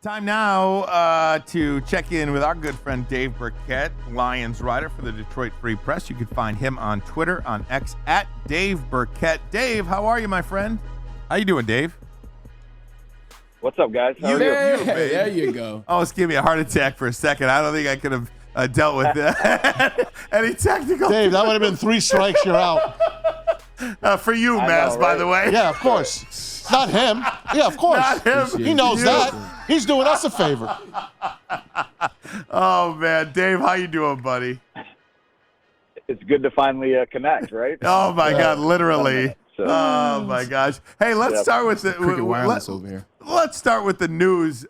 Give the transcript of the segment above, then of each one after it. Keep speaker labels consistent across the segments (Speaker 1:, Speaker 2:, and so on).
Speaker 1: Time now to check in with our good friend Dave Birkett, Lions writer for the Detroit Free Press. You can find him on Twitter, on X, at Dave Birkett. Dave, how are you, my friend? How you doing, Dave?
Speaker 2: What's up, guys? How are you?
Speaker 3: There you go.
Speaker 1: Almost gave me a heart attack for a second. I don't think I could have dealt with any technical.
Speaker 4: Dave, that would have been 3 strikes. You're out.
Speaker 1: For you, Maz, by the way.
Speaker 4: Yeah, of course. Not him. Yeah, of course.
Speaker 1: Not him.
Speaker 4: He knows that. He's doing us a favor.
Speaker 1: Oh, man. Dave, how you doing, buddy?
Speaker 2: It's good to finally connect, right?
Speaker 1: Oh, my God, literally.
Speaker 2: So.
Speaker 1: Oh, my gosh. Hey, let's start with the
Speaker 3: Cricket wireless over here.
Speaker 1: Let's start with the news.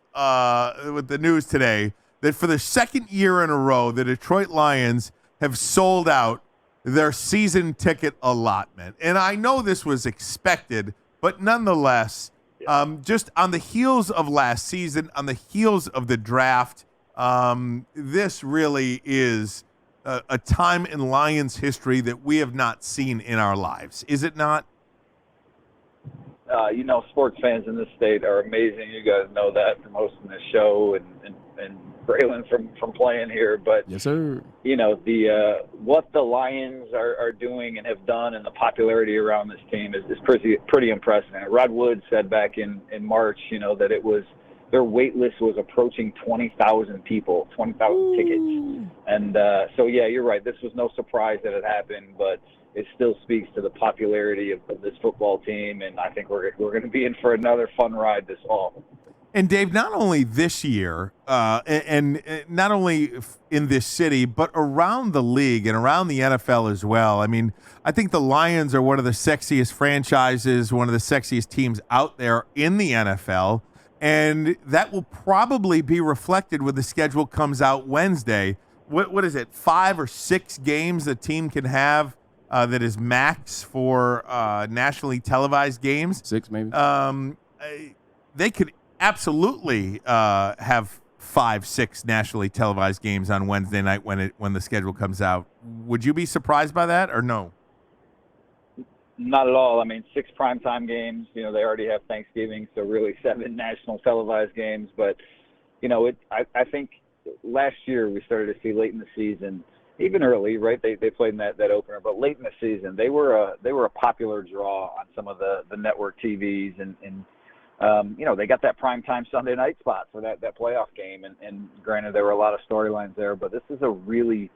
Speaker 1: Today that for the second year in a row, the Detroit Lions have sold out their season ticket allotment, and I know this was expected, but nonetheless, just on the heels of last season, on the heels of the draft, this really is a time in Lions history that we have not seen in our lives. Is it not?
Speaker 2: Sports fans in this state are amazing. You guys know that from hosting this show and Braylon from playing here. But
Speaker 3: yes, sir.
Speaker 2: What the Lions are doing and have done, and the popularity around this team is pretty impressive. And Rod Wood said back in March, that it was their wait list was approaching 20,000 people, 20,000 tickets. And so you're right. This was no surprise that it happened, but it still speaks to the popularity of this football team, and I think we're going to be in for another fun ride this fall.
Speaker 1: And Dave, not only this year, and not only in this city, but around the league and around the NFL as well. I mean, I think the Lions are one of the sexiest franchises, one of the sexiest teams out there in the NFL, and that will probably be reflected when the schedule comes out Wednesday. What is it, 5 or 6 games a team can have that is max for nationally televised games?
Speaker 3: 6, maybe.
Speaker 1: They could absolutely have 5, 6 nationally televised games on Wednesday night when the schedule comes out. Would you be surprised by that or no?
Speaker 2: Not at all. I mean, 6 primetime games. They already have Thanksgiving, so really 7 national televised games. But I think last year we started to see late in the season, even early, right? They played in that opener, but late in the season they were a popular draw on some of the network TVs, and they got that primetime Sunday night spot for that playoff game. And granted, there were a lot of storylines there, but this is a really,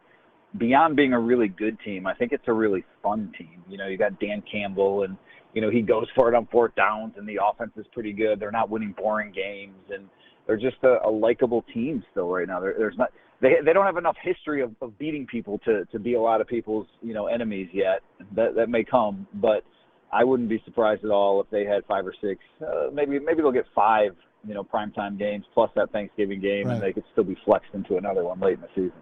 Speaker 2: beyond being a really good team, I think it's a really fun team. You got Dan Campbell, and he goes for it on 4th downs, and the offense is pretty good. They're not winning boring games, and they're just a likable team still right now. There's not. They don't have enough history of beating people to be a lot of people's enemies yet. That may come, but I wouldn't be surprised at all if they had 5 or 6. Maybe they'll get 5 primetime games plus that Thanksgiving game, right, and they could still be flexed into another one late in the season.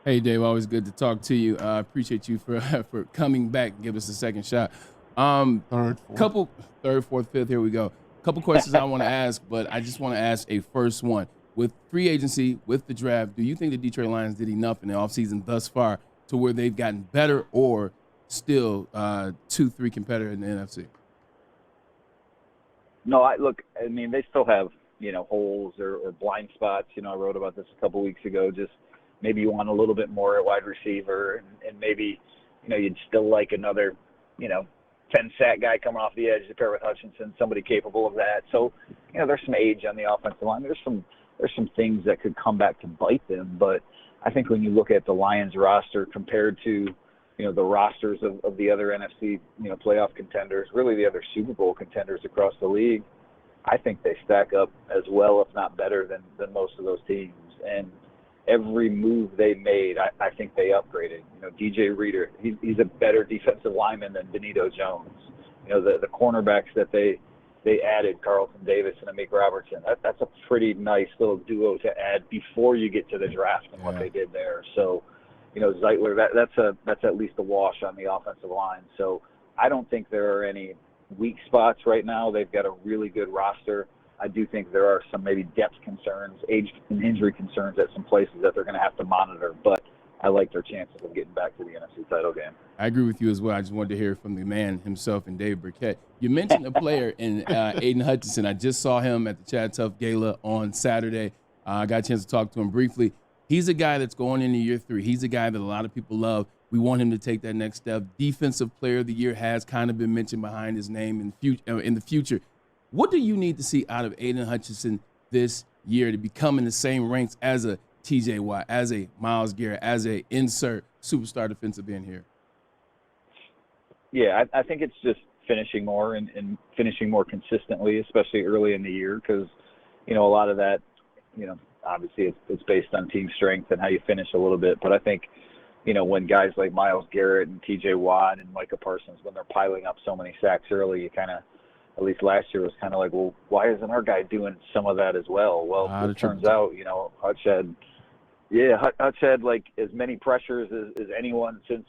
Speaker 3: Hey Dave, always good to talk to you. I appreciate you for coming back and give us a second shot. Third, 4th, 5th. Here we go. Couple questions I want to ask, but I just want to ask a first one. With free agency, with the draft, do you think the Detroit Lions did enough in the offseason thus far to where they've gotten better or still 2-3 competitor in the NFC?
Speaker 2: No, I mean, they still have, holes or blind spots. I wrote about this a couple weeks ago. Just maybe you want a little bit more at wide receiver, and maybe, you'd still like another, 10-sack guy coming off the edge to pair with Hutchinson, somebody capable of that. So, there's some age on the offensive line. There's some things that could come back to bite them. But I think when you look at the Lions roster compared to, the rosters of the other NFC, playoff contenders, really the other Super Bowl contenders across the league, I think they stack up as well, if not better than most of those teams. And every move they made, I think they upgraded. DJ Reader, he's a better defensive lineman than Benito Jones. The cornerbacks that they added, Carlton Davis and Amik Robertson, that's a pretty nice little duo to add before you get to the draft and what they did there. So, Zeitler, that's at least a wash on the offensive line. So I don't think there are any weak spots right now. They've got a really good roster. I do think there are some maybe depth concerns, age and injury concerns at some places that they're going to have to monitor. But I like their chances of getting back to the NFC title game.
Speaker 3: I agree with you as well. I just wanted to hear from the man himself and Dave Birkett. You mentioned a player in Aiden Hutchinson. I just saw him at the Chad Tuff Gala on Saturday. I got a chance to talk to him briefly. He's a guy that's going into year 3. He's a guy that a lot of people love. We want him to take that next step. Defensive Player of the Year has kind of been mentioned behind his name in the future. What do you need to see out of Aiden Hutchinson this year to become in the same ranks as a TJ Watt, as a Myles Garrett, as a insert superstar defensive end here?
Speaker 2: Yeah, I think it's just finishing more and finishing more consistently, especially early in the year, because, a lot of that, obviously it's based on team strength and how you finish a little bit. But I think, when guys like Myles Garrett and TJ Watt and Micah Parsons, when they're piling up so many sacks early, you kind of, at least last year, was kind of like, well, why isn't our guy doing some of that as well? Well, it turns out, Hutch had like as many pressures as anyone since,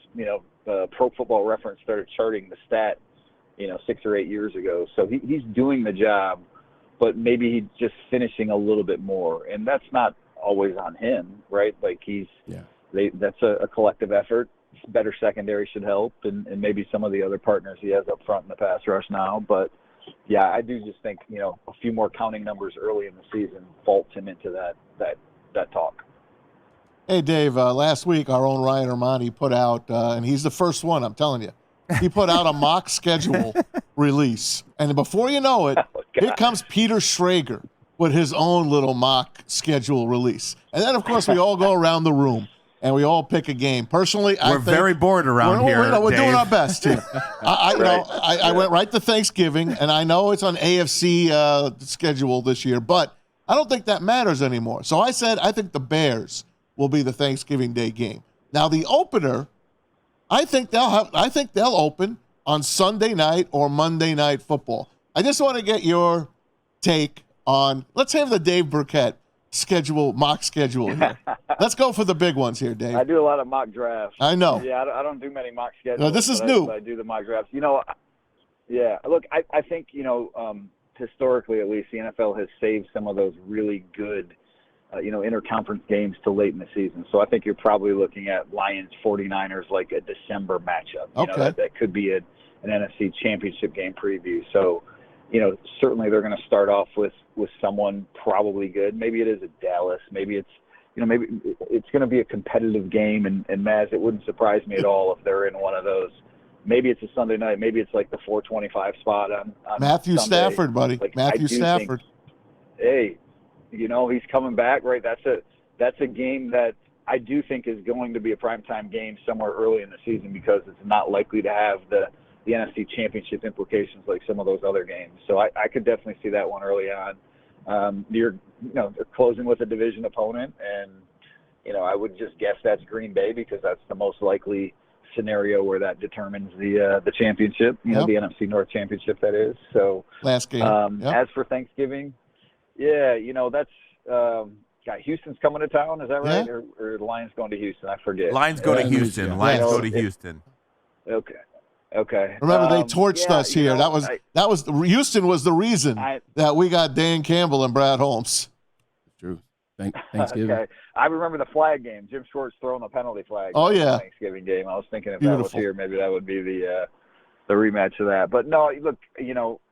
Speaker 2: Pro Football Reference started charting the stat, 6 or 8 years ago. So he's doing the job, but maybe he's just finishing a little bit more. And that's not always on him, right? Like that's a collective effort. Better secondary should help, and maybe some of the other partners he has up front in the pass rush now. But, yeah, I do just think, a few more counting numbers early in the season vaults him into that talk.
Speaker 4: Hey, Dave, last week our own Ryan Ermanni put out, and he's the first one, I'm telling you, he put out a mock schedule release. And before you know it, here comes Peter Schrager with his own little mock schedule release. And then, of course, we all go around the room and we all pick a game. Personally,
Speaker 1: we're very bored around here.
Speaker 4: We're
Speaker 1: Dave.
Speaker 4: doing our best here. I went right to Thanksgiving, and I know it's on AFC schedule this year, but I don't think that matters anymore. So I said I think the Bears will be the Thanksgiving Day game. Now the opener, I think they'll open on Sunday night or Monday Night Football. I just want to get your take on. Let's have the Dave Birkett mock schedule here. Let's go for the big ones here, Dave.
Speaker 2: I do a lot of mock drafts.
Speaker 4: I know.
Speaker 2: Yeah, I don't do many mock schedules.
Speaker 4: No, this is new.
Speaker 2: I do the mock drafts. Yeah. Look, I think historically at least the NFL has saved some of those really good, interconference games to late in the season. So I think you're probably looking at Lions 49ers like a December matchup. That could be an NFC Championship game preview. So, certainly they're going to start off with someone probably good. Maybe it is a Dallas. Maybe it's, maybe it's going to be a competitive game. And Maz, it wouldn't surprise me at all if they're in one of those. Maybe it's a Sunday night. Maybe it's like the 425 spot on
Speaker 4: Matthew
Speaker 2: Sunday.
Speaker 4: Stafford, buddy.
Speaker 2: Like,
Speaker 4: Matthew Stafford.
Speaker 2: He's coming back, right? That's a game that I do think is going to be a primetime game somewhere early in the season because it's not likely to have the NFC Championship implications like some of those other games. So I could definitely see that one early on. They're closing with a division opponent, and I would just guess that's Green Bay because that's the most likely scenario where that determines the championship. The NFC North Championship, that is. So
Speaker 4: last game.
Speaker 2: As for Thanksgiving, that's Houston's coming to town. Is that right?
Speaker 4: Yeah.
Speaker 2: Or the Lions going to Houston? I forget.
Speaker 1: Lions go to Houston. Lions go to Houston.
Speaker 2: Okay.
Speaker 4: Remember, they torched us here. Houston was the reason that we got Dan Campbell and Brad Holmes.
Speaker 3: True. Thanksgiving.
Speaker 2: Okay. I remember the flag game. Jim Schwartz throwing the penalty flag.
Speaker 4: Oh, yeah.
Speaker 2: Thanksgiving game. I was thinking if
Speaker 4: Beautiful.
Speaker 2: that was here, maybe that would be the rematch of that. But no, look,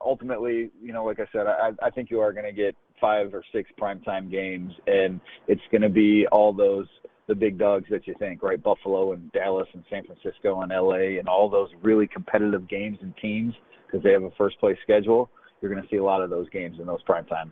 Speaker 2: ultimately, like I said, I think you are going to get 5 or 6 primetime games, and it's going to be all the big dogs that you think, right? Buffalo and Dallas and San Francisco and LA and all those really competitive games and teams because they have a first place schedule. You're going to see a lot of those games in those primetime,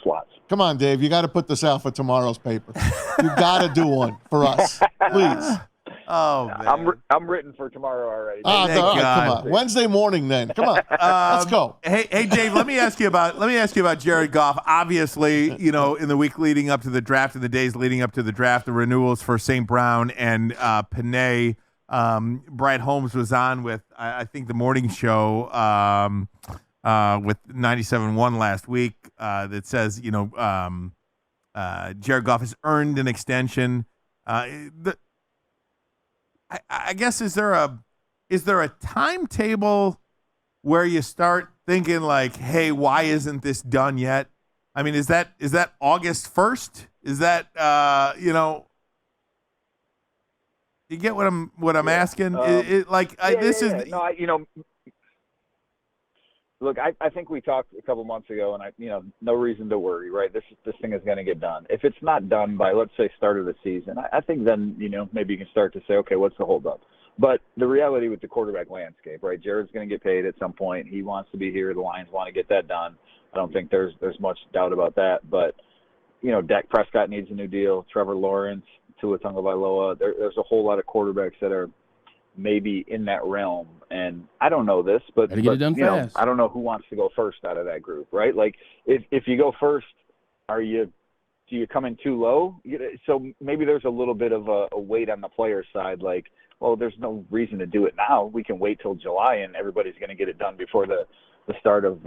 Speaker 2: slots.
Speaker 4: Come on, Dave. You got to put this out for tomorrow's paper. You got to do one for us, please.
Speaker 1: Oh, man.
Speaker 2: I'm written for tomorrow already.
Speaker 4: All right, come on. Wednesday morning, then. Come on, let's go.
Speaker 1: Hey, Dave. Let me ask you about Jared Goff. Obviously, in the week leading up to the draft, and the days leading up to the draft, the renewals for St. Brown and Panay. Brad Holmes was on with I think the morning show with 97.1 last week that says Jared Goff has earned an extension. I guess is there a timetable where you start thinking like, hey, why isn't this done yet? I mean, is that August 1st? Is that You get what I'm asking?
Speaker 2: Yeah,
Speaker 1: This is
Speaker 2: yeah. No, look, I think we talked a couple months ago, and no reason to worry, right? This thing is going to get done. If it's not done by, let's say, start of the season, I think then maybe you can start to say, okay, what's the holdup? But the reality with the quarterback landscape, right? Jared's going to get paid at some point. He wants to be here. The Lions want to get that done. I don't think there's much doubt about that. But Dak Prescott needs a new deal. Trevor Lawrence, Tua Tagovailoa. There's a whole lot of quarterbacks that are maybe in that realm. And I don't know this, but
Speaker 3: get it done fast.
Speaker 2: I don't know who wants to go first out of that group, right? Like if you go first, do you come in too low? So maybe there's a little bit of a weight on the player's side, like, well, there's no reason to do it now. We can wait till July, and everybody's going to get it done before the start of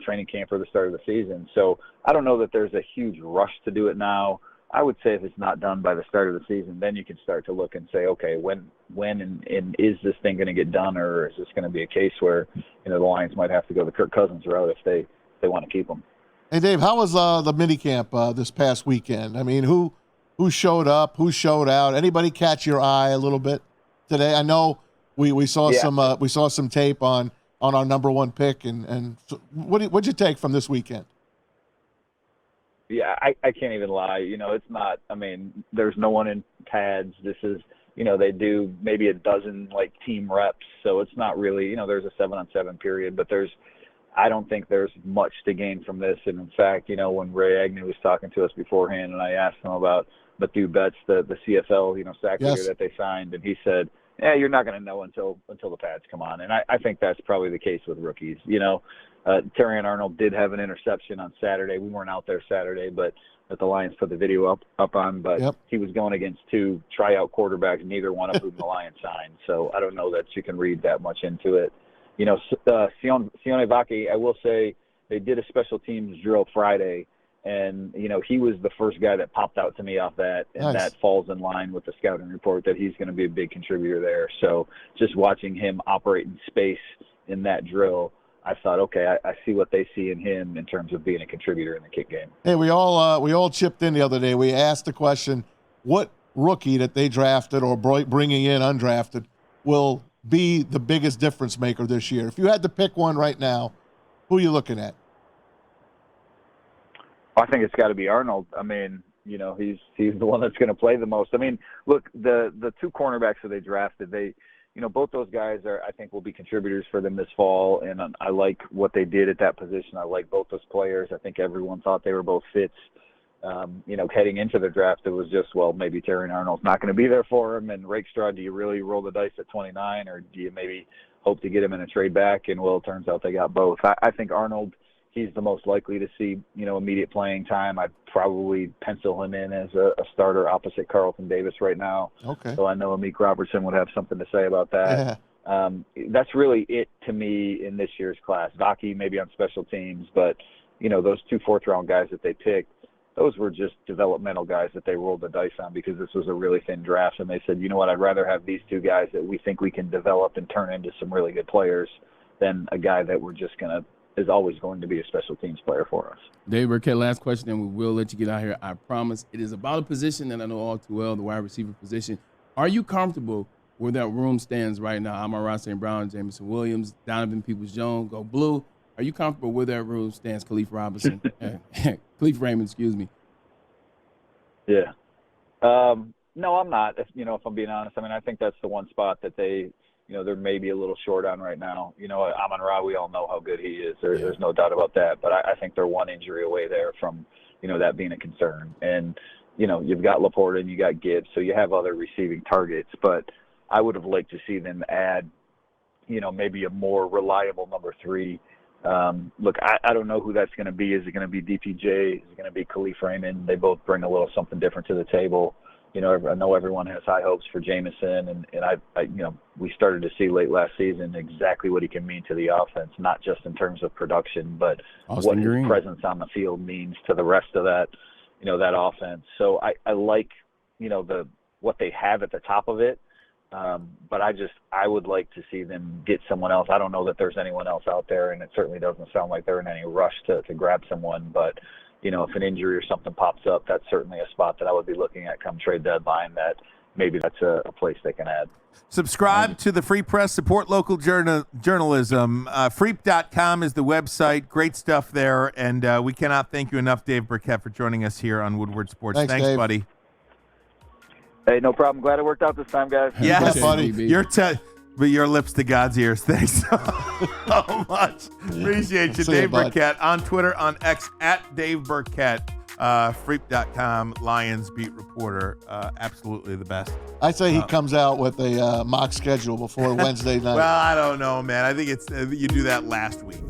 Speaker 2: training camp or the start of the season. So I don't know that there's a huge rush to do it now. I would say if it's not done by the start of the season, then you can start to look and say, okay, when and is this thing going to get done, or is this going to be a case where the Lions might have to go the Kirk Cousins route if they want to keep him.
Speaker 4: Hey, Dave, how was the minicamp this past weekend? I mean, who showed up? Who showed out? Anybody catch your eye a little bit today? I know we saw some tape on our number one pick, and what'd you take from this weekend?
Speaker 2: Yeah, I can't even lie. It's not. I mean, there's no one in pads. This is, they do maybe a dozen team reps, so it's not really. There's a 7-on-7 period, but I don't think there's much to gain from this. And in fact, when Ray Agnew was talking to us beforehand, and I asked him about Batu Betts, the CFL, sack leader that they signed, and he said, "Yeah, you're not going to know until the pads come on." And I think that's probably the case with rookies. Terrion Arnold did have an interception on Saturday. We weren't out there Saturday, but that the Lions put the video up on. But He was going against two tryout quarterbacks, neither one of whom the Lions signed. So I don't know that you can read that much into it. Sione Vaki, I will say they did a special teams drill Friday, and he was the first guy that popped out to me off that, and that falls in line with the scouting report that he's going to be a big contributor there. So just watching him operate in space in that drill, I thought, okay, I see what they see in him in terms of being a contributor in the kick game.
Speaker 4: Hey, we all chipped in the other day. We asked the question, what rookie that they drafted or bringing in undrafted will be the biggest difference maker this year? If you had to pick one right now, who are you looking at?
Speaker 2: I think it's got to be Arnold. I mean, he's the one that's going to play the most. I mean, look, the two cornerbacks that they drafted, both those guys I think will be contributors for them this fall, and I like what they did at that position. I like both those players. I think everyone thought they were both fits. Heading into the draft, it was just, well, maybe Terrion Arnold's not going to be there for him, and Rakestraw, do you really roll the dice at 29, or do you maybe hope to get him in a trade back? And, well, it turns out they got both. I think Arnold, he's the most likely to see, immediate playing time. I'd probably pencil him in as a starter opposite Carlton Davis right now.
Speaker 4: Okay.
Speaker 2: So I know Amik Robertson would have something to say about that. Yeah. That's really it to me in this year's class. Vaki maybe on special teams, but, those two fourth-round guys that they picked, those were just developmental guys that they rolled the dice on because this was a really thin draft. And they said, you know what, I'd rather have these two guys that we think we can develop and turn into some really good players than a guy that we're just is always going to be a special teams player for us.
Speaker 3: Dave Birkett, last question, and we will let you get out here. I promise. It is about a position that I know all too well, the wide receiver position. Are you comfortable where that room stands right now? Amon-Ra St. Brown, Jameson Williams, Donovan Peoples-Jones, go blue. Are you comfortable where that room stands, Khalif Robinson? Khalif Raymond, excuse me.
Speaker 2: Yeah. No, I'm not, if I'm being honest. I mean, I think that's the one spot that they're maybe a little short on right now. Amon-Ra, we all know how good he is. There's no doubt about that. But I think they're one injury away there from, that being a concern. And, you've got Laporta and you got Gibbs, so you have other receiving targets. But I would have liked to see them add, maybe a more reliable number three. Look, I don't know who that's going to be. Is it going to be DPJ? Is it going to be Khalif Raymond? They both bring a little something different to the table. I know everyone has high hopes for Jameson, and I we started to see late last season exactly what he can mean to the offense, not just in terms of production, but what his presence on the field means to the rest of that, that offense. So I like, what they have at the top of it. But I would like to see them get someone else. I don't know that there's anyone else out there, and it certainly doesn't sound like they're in any rush to grab someone. But, if an injury or something pops up, that's certainly a spot that I would be looking at come trade deadline that, maybe that's a place they can add.
Speaker 1: Subscribe to the Free Press. Support local journalism. Freep.com is the website. Great stuff there. And we cannot thank you enough, Dave Birkett, for joining us here on Woodward Sports.
Speaker 4: Thanks, Dave.
Speaker 1: buddy.
Speaker 2: Hey, no problem. Glad it worked out this time, guys.
Speaker 1: Yes,
Speaker 4: Yeah, buddy.
Speaker 1: but your lips to God's ears. Thanks so much. Appreciate you,
Speaker 4: See ya,
Speaker 1: Dave
Speaker 4: bud.
Speaker 1: Birkett. On Twitter, on X, at Dave Birkett. Freep.com, Lions beat reporter. Absolutely the best.
Speaker 4: I say he comes out with a mock schedule before Wednesday night.
Speaker 1: Well, I don't know, man. I think it's you do that last week.